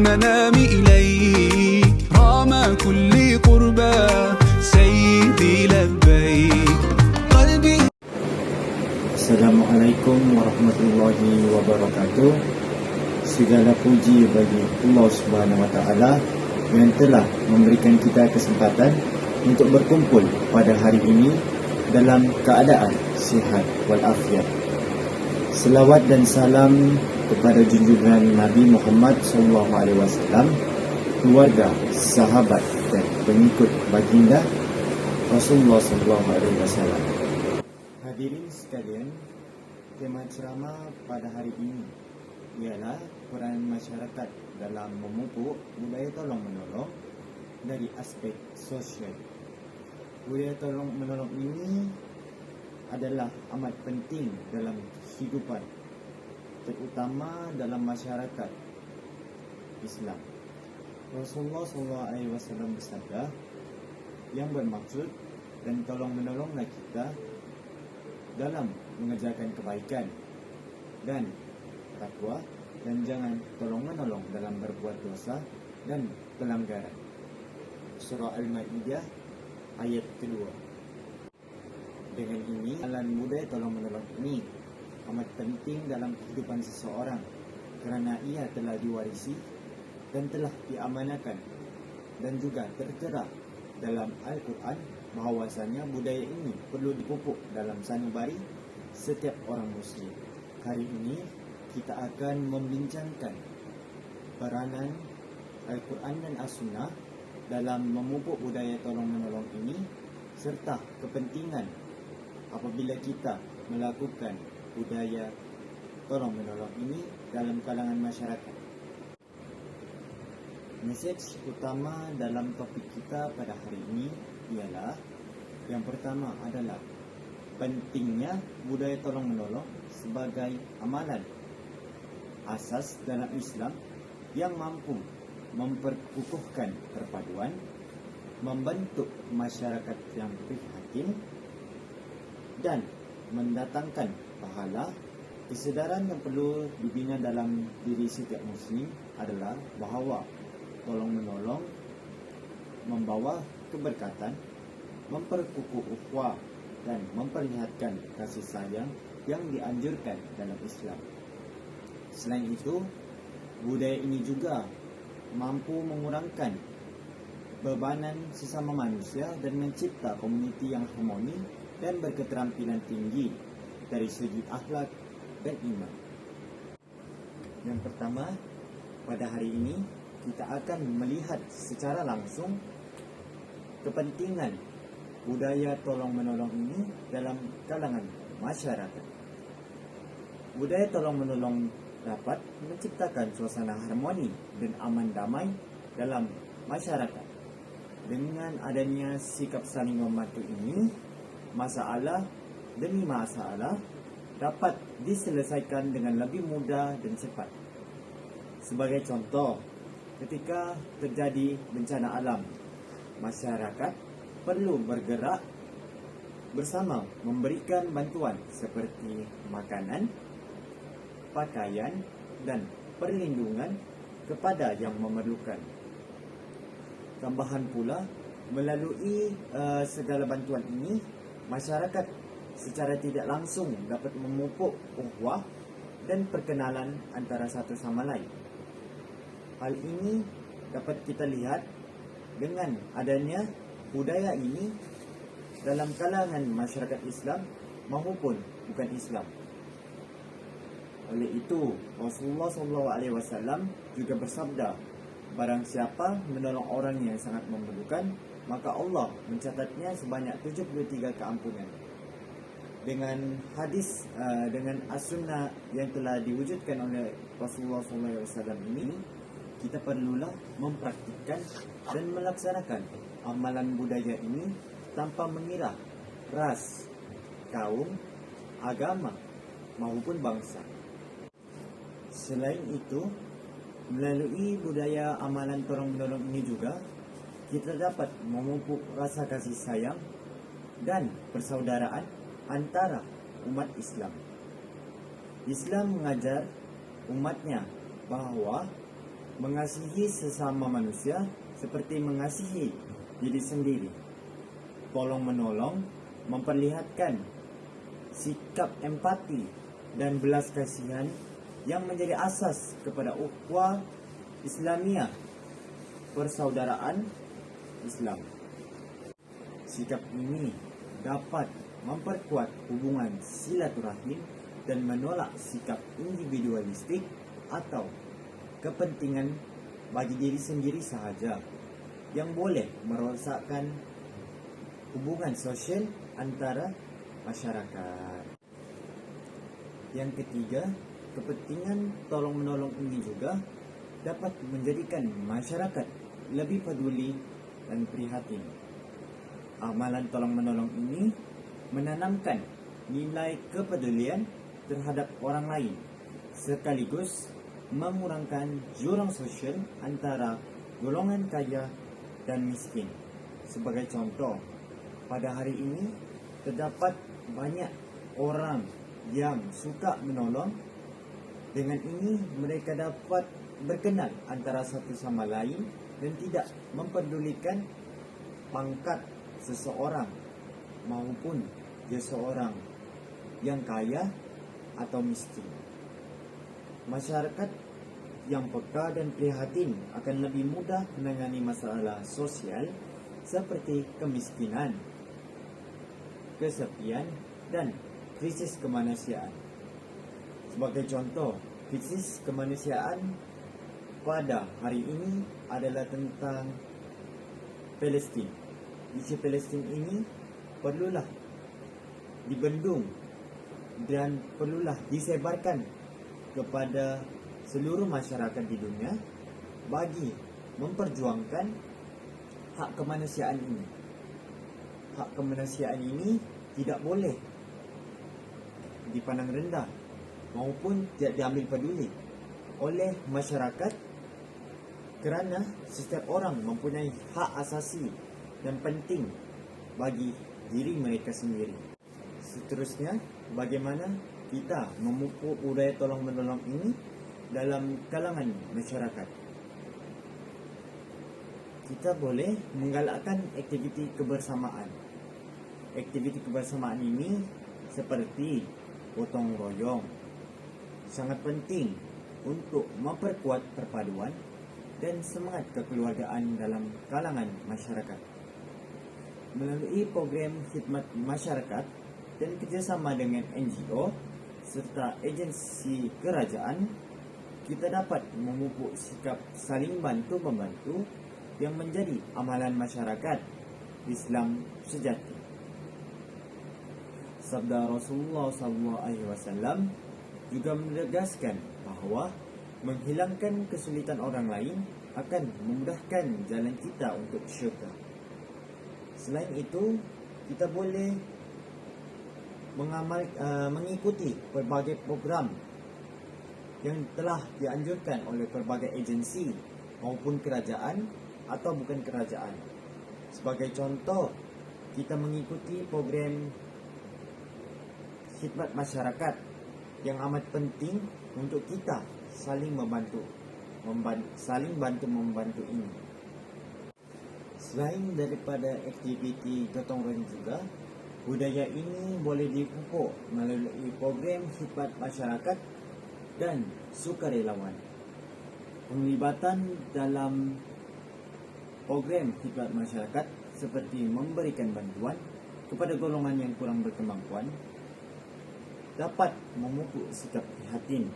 المنام إليك رام كل قربى سيدي لبيك قلبي. Assalamualaikum warahmatullahi wabarakatuh. Segala puji bagi Allah Subhanahu wa taala yang telah memberikan kita kesempatan untuk berkumpul pada hari ini dalam keadaan sihat walafiat. Selawat dan salam kepada junjungan Nabi Muhammad SAW, keluarga, sahabat dan pengikut baginda Rasulullah SAW. Hadirin sekalian, tema ceramah pada hari ini ialah peran masyarakat dalam memupuk budaya tolong-menolong dari aspek sosial. Budaya tolong-menolong ini adalah amat penting dalam kehidupan, terutama dalam masyarakat Islam. Rasulullah SAW bersabda yang bermaksud dan tolong-menolonglah kita dalam mengerjakan kebaikan dan takwa, dan jangan tolong-menolong dalam berbuat dosa dan pelanggaran. Surah Al-Maidah ayat kedua. Dengan ini, amalan budaya tolong-menolong ini amat penting dalam kehidupan seseorang kerana ia telah diwarisi dan telah diamanakan, dan juga tertera dalam Al-Quran bahawasanya budaya ini perlu dipupuk dalam sanubari setiap orang Muslim. Hari ini kita akan membincangkan peranan Al-Quran dan As-Sunnah dalam memupuk budaya tolong-menolong ini, serta kepentingan apabila kita melakukan budaya tolong-menolong ini dalam kalangan masyarakat. Mesej utama dalam topik kita pada hari ini ialah, yang pertama adalah pentingnya budaya tolong-menolong sebagai amalan asas dalam Islam yang mampu memperkukuhkan perpaduan, membentuk masyarakat yang prihatin, dan mendatangkan pahala. Kesedaran yang perlu dibina dalam diri setiap Muslim adalah bahawa tolong-menolong membawa keberkatan, memperkukuh ukhuwah, dan memperlihatkan kasih sayang yang dianjurkan dalam Islam. Selain itu, budaya ini juga mampu mengurangkan bebanan sesama manusia dan mencipta komuniti yang harmoni dan berketerampilan tinggi dari segi akhlak dan iman. Yang pertama, pada hari ini kita akan melihat secara langsung kepentingan budaya tolong-menolong ini dalam kalangan masyarakat. Budaya tolong-menolong dapat menciptakan suasana harmoni dan aman damai dalam masyarakat. Dengan adanya sikap saling membantu ini, masalah demi masalah dapat diselesaikan dengan lebih mudah dan cepat. Sebagai contoh, ketika terjadi bencana alam, masyarakat perlu bergerak bersama memberikan bantuan seperti makanan, pakaian, dan perlindungan kepada yang memerlukan. Tambahan pula, melalui segala bantuan ini, masyarakat secara tidak langsung dapat memupuk ukhuwah dan perkenalan antara satu sama lain. Hal ini dapat kita lihat dengan adanya budaya ini dalam kalangan masyarakat Islam maupun bukan Islam. Oleh itu, Rasulullah SAW juga bersabda, barang siapa menolong orang yang sangat memerlukan, maka Allah mencatatnya sebanyak 73 keampunan. Dengan hadis, dengan as-sunnah yang telah diwujudkan oleh Rasulullah SAW ini, kita perlulah mempraktikkan dan melaksanakan amalan budaya ini tanpa mengira ras, kaum, agama maupun bangsa. Selain itu, melalui budaya amalan tolong-menolong ini juga kita dapat memupuk rasa kasih sayang dan persaudaraan antara umat Islam. Islam mengajar umatnya bahawa Mengasihi sesama manusia seperti mengasihi diri sendiri. Tolong menolong memperlihatkan sikap empati dan belas kasihan yang menjadi asas kepada ukhuwah Islamiyah, persaudaraan Islam. Sikap ini dapat memperkuat hubungan silaturahim dan menolak sikap individualistik atau kepentingan bagi diri sendiri sahaja yang boleh merosakkan hubungan sosial antara masyarakat. Yang ketiga, kepentingan tolong-menolong ini juga dapat menjadikan masyarakat lebih peduli dan prihatin. Amalan tolong-menolong ini menanamkan nilai kepedulian terhadap orang lain sekaligus mengurangkan jurang sosial antara golongan kaya dan miskin. Sebagai contoh, pada hari ini terdapat banyak orang yang suka menolong. Dengan ini mereka dapat berkenal antara satu sama lain dan tidak memperdulikan pangkat seseorang maupun dia seorang yang kaya atau miskin. Masyarakat yang peka dan prihatin akan lebih mudah menangani masalah sosial seperti kemiskinan, kesepian, dan krisis kemanusiaan. Sebagai contoh, krisis kemanusiaan pada hari ini adalah tentang Palestin. Isu Palestin ini perlulah dibendung dan perlulah disebarkan kepada seluruh masyarakat di dunia bagi memperjuangkan hak kemanusiaan ini. Hak kemanusiaan ini tidak boleh dipandang rendah maupun tidak diambil peduli oleh masyarakat kerana setiap orang mempunyai hak asasi dan penting bagi diri mereka sendiri. Seterusnya, bagaimana kita memupuk budaya tolong-menolong ini dalam kalangan masyarakat? Kita boleh menggalakkan aktiviti kebersamaan. Aktiviti kebersamaan ini seperti gotong royong sangat penting untuk memperkuat perpaduan dan semangat kekeluargaan dalam kalangan masyarakat. Melalui program khidmat masyarakat dan kerjasama dengan NGO serta agensi kerajaan, kita dapat memupuk sikap saling bantu-membantu yang menjadi amalan masyarakat Islam sejati. Sabda Rasulullah SAW juga menegaskan bahawa menghilangkan kesulitan orang lain akan memudahkan jalan kita untuk syurga. Selain itu, kita boleh mengikuti pelbagai program yang telah dianjurkan oleh pelbagai agensi maupun kerajaan atau bukan kerajaan. Sebagai contoh, kita mengikuti program khidmat masyarakat yang amat penting untuk kita saling membantu ini. Selain daripada aktiviti gotong royong juga, budaya ini boleh dipupuk melalui program khidmat masyarakat dan sukarelawan. Penglibatan dalam program khidmat masyarakat seperti memberikan bantuan kepada golongan yang kurang berkemampuan dapat memupuk sikap prihatin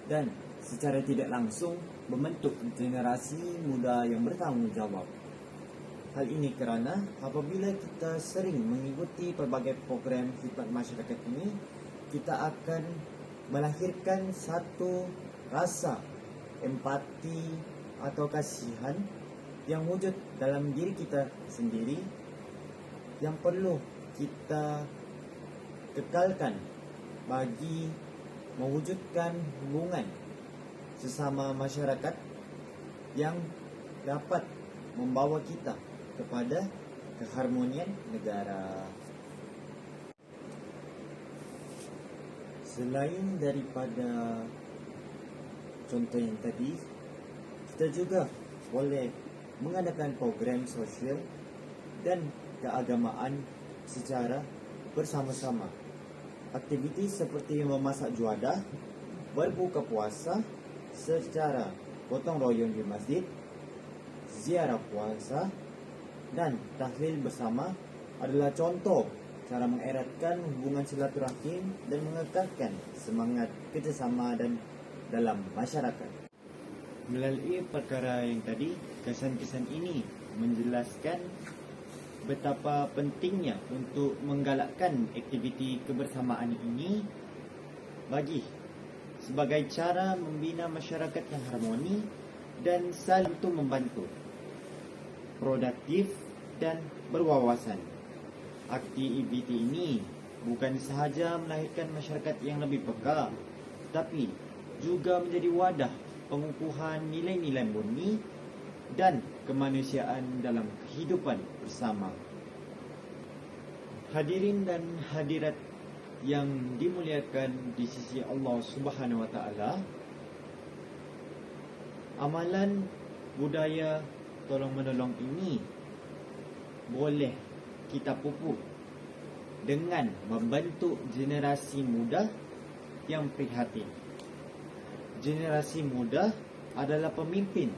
dan secara tidak langsung membentuk generasi muda yang bertanggungjawab. Hal ini kerana apabila kita sering mengikuti pelbagai program khidmat masyarakat ini, kita akan melahirkan satu rasa empati atau kasihan yang wujud dalam diri kita sendiri yang perlu kita kekalkan bagi mewujudkan hubungan sesama masyarakat yang dapat membawa kita kepada keharmonian negara. Selain daripada contoh yang tadi, Kita juga boleh mengadakan program sosial dan keagamaan secara bersama-sama. Aktiviti seperti memasak juadah, berbuka puasa secara gotong royong di masjid, ziarah puasa, dan tahlil bersama adalah contoh cara mengeratkan hubungan silaturahim dan mengekalkan semangat kerjasama dan dalam masyarakat. Melalui perkara yang tadi, kesan-kesan ini menjelaskan betapa pentingnya untuk menggalakkan aktiviti kebersamaan ini sebagai cara membina masyarakat yang harmoni dan saling membantu, produktif dan berwawasan. Aktiviti ini bukan sahaja melahirkan masyarakat yang lebih peka, tapi juga menjadi wadah pengukuhan nilai-nilai murni dan kemanusiaan dalam kehidupan bersama. Hadirin dan hadirat yang dimuliakan di sisi Allah Subhanahu wa taala, amalan budaya tolong menolong ini boleh kita pupuk dengan membentuk generasi muda yang prihatin. Generasi muda adalah pemimpin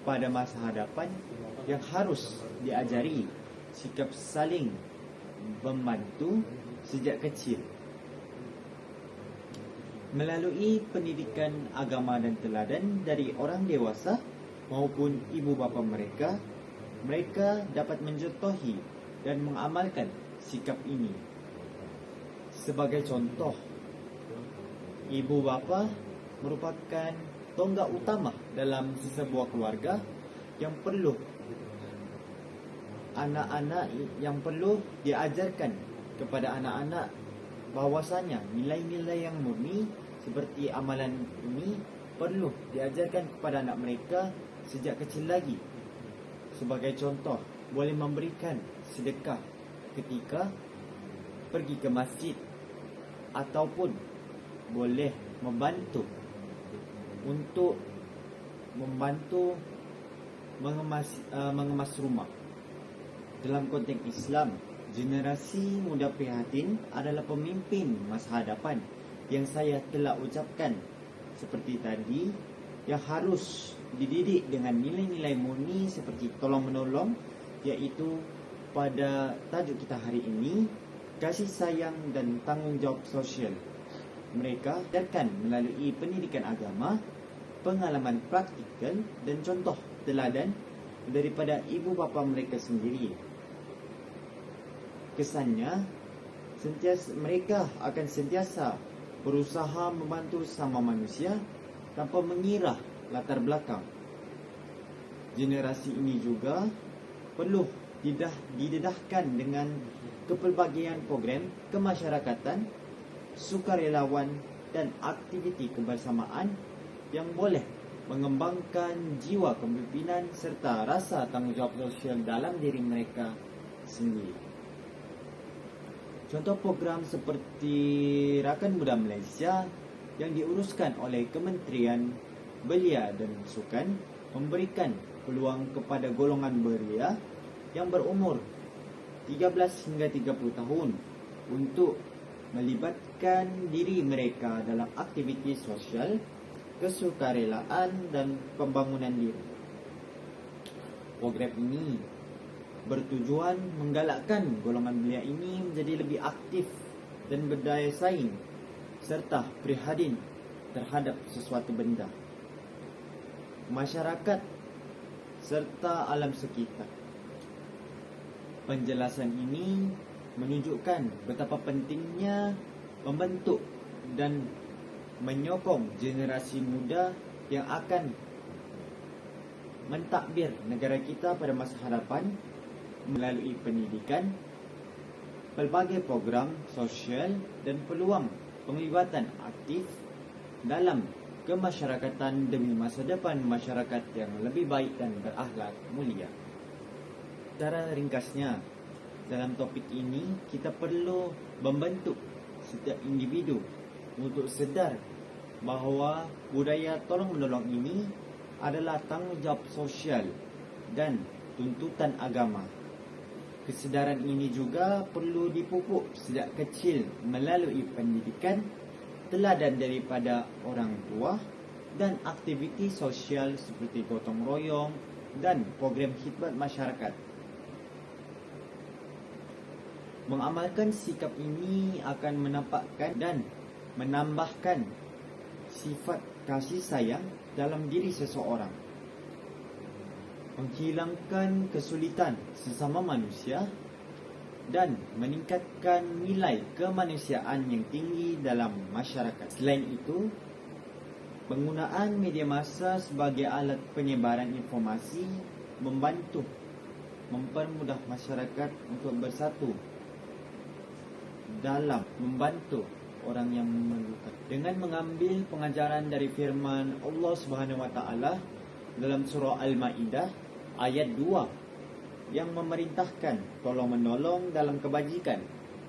pada masa hadapan yang harus diajari sikap saling membantu sejak kecil. Melalui pendidikan agama dan teladan dari orang dewasa maupun ibu bapa mereka, mereka dapat mencontohi dan mengamalkan sikap ini. Sebagai contoh, ibu bapa merupakan tonggak utama dalam sebuah keluarga yang perlu diajarkan kepada anak-anak bahwasanya nilai-nilai yang murni seperti amalan ini perlu diajarkan kepada anak mereka sejak kecil lagi. Sebagai contoh, boleh memberikan sedekah ketika pergi ke masjid, ataupun boleh membantu mengemas rumah. Dalam konteks Islam, generasi muda prihatin adalah pemimpin masa hadapan yang saya telah ucapkan seperti tadi, yang harus dididik dengan nilai-nilai murni seperti tolong-menolong, iaitu pada tajuk kita hari ini, kasih sayang dan tanggungjawab sosial. Mereka ajarkan melalui pendidikan agama, pengalaman praktikal dan contoh teladan daripada ibu bapa mereka sendiri. Kesannya, mereka akan sentiasa berusaha membantu sesama manusia tanpa mengira latar belakang. Generasi ini juga perlu didedahkan dengan kepelbagaian program kemasyarakatan, sukarelawan dan aktiviti kebersamaan yang boleh mengembangkan jiwa kepemimpinan serta rasa tanggungjawab sosial dalam diri mereka sendiri. Contoh program seperti Rakan Muda Malaysia yang diuruskan oleh Kementerian Belia dan Sukan memberikan peluang kepada golongan belia yang berumur 13 hingga 30 tahun untuk melibatkan diri mereka dalam aktiviti sosial, kesukarelaan dan pembangunan diri. Program ini bertujuan menggalakkan golongan belia ini menjadi lebih aktif dan berdaya saing serta prihatin terhadap sesuatu benda, masyarakat serta alam sekitar. Penjelasan ini menunjukkan betapa pentingnya membentuk dan menyokong generasi muda yang akan mentadbir negara kita pada masa hadapan melalui pendidikan, pelbagai program sosial dan peluang penglibatan aktif dalam kemasyarakatan demi masa depan masyarakat yang lebih baik dan berakhlak mulia. Secara ringkasnya, dalam topik ini kita perlu membentuk setiap individu untuk sedar bahawa budaya tolong-menolong ini adalah tanggungjawab sosial dan tuntutan agama. Kesedaran ini juga perlu dipupuk sejak kecil melalui pendidikan, teladan daripada orang tua dan aktiviti sosial seperti gotong royong dan program khidmat masyarakat. Mengamalkan sikap ini akan menampakkan dan menambahkan sifat kasih sayang dalam diri seseorang, menghilangkan kesulitan sesama manusia dan meningkatkan nilai kemanusiaan yang tinggi dalam masyarakat. Selain itu, penggunaan media massa sebagai alat penyebaran informasi mempermudah masyarakat untuk bersatu dalam membantu orang yang memerlukan. Dengan mengambil pengajaran dari firman Allah Subhanahu wa taala dalam surah Al-Maidah ayat 2 yang memerintahkan tolong-menolong dalam kebajikan,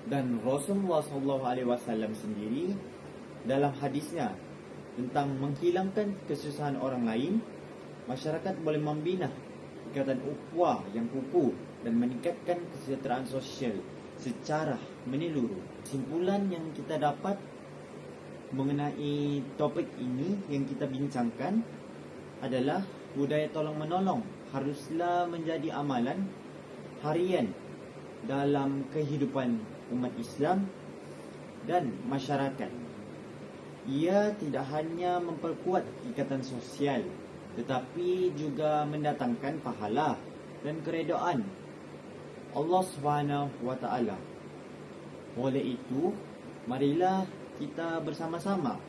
dan Rasulullah SAW sendiri dalam hadisnya tentang menghilangkan kesusahan orang lain, masyarakat boleh membina ikatan ukhuwah yang kukuh dan meningkatkan kesejahteraan sosial secara menyeluruh. Kesimpulan yang kita dapat mengenai topik ini yang kita bincangkan adalah budaya tolong-menolong haruslah menjadi amalan harian dalam kehidupan umat Islam dan masyarakat. Ia tidak hanya memperkuat ikatan sosial, tetapi juga mendatangkan pahala dan keredaan Allah Subhanahu wa taala. Oleh itu, marilah kita bersama-sama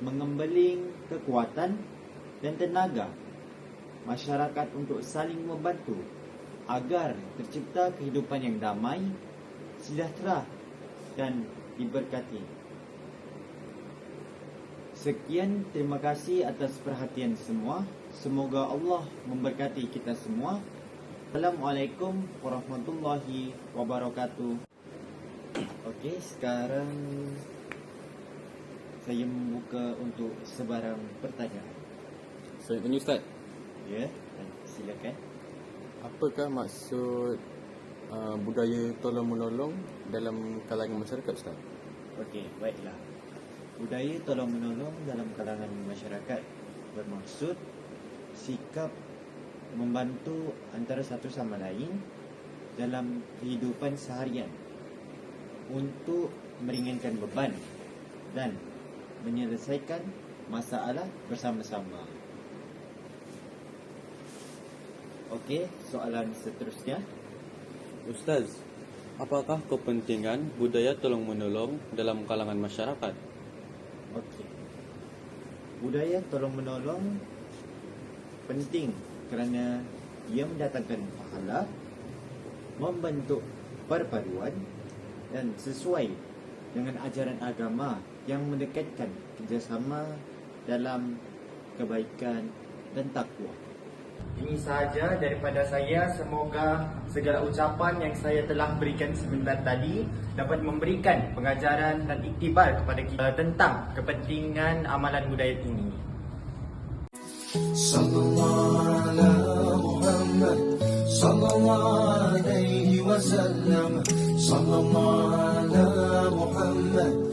mengembeling kekuatan dan tenaga masyarakat untuk saling membantu agar tercipta kehidupan yang damai, sejahtera dan diberkati. Sekian, terima kasih atas perhatian semua. Semoga Allah memberkati kita semua. Assalamualaikum warahmatullahi wabarakatuh. Okey, sekarang saya membuka untuk sebarang pertanyaan. Soalan ini Ustaz, Ya, silakan. apakah maksud budaya tolong-menolong dalam kalangan masyarakat Ustaz? Okey, baiklah. Budaya tolong-menolong dalam kalangan masyarakat bermaksud sikap membantu antara satu sama lain dalam kehidupan seharian untuk meringankan beban dan menyelesaikan masalah bersama-sama. Okey, soalan seterusnya. Ustaz, apakah kepentingan budaya tolong-menolong dalam kalangan masyarakat? Okey. Budaya tolong-menolong penting kerana ia mendatangkan pahala, membentuk perpaduan dan sesuai dengan ajaran agama yang mendekatkan kerjasama dalam kebaikan dan takwa. Ini sahaja daripada saya. Semoga segala ucapan yang saya telah berikan sebentar tadi dapat memberikan pengajaran dan iktibar kepada kita tentang kepentingan amalan budaya ini. Sallallahu ala Muhammad sallallahu alaihi wasallam sallallahu ala Muhammad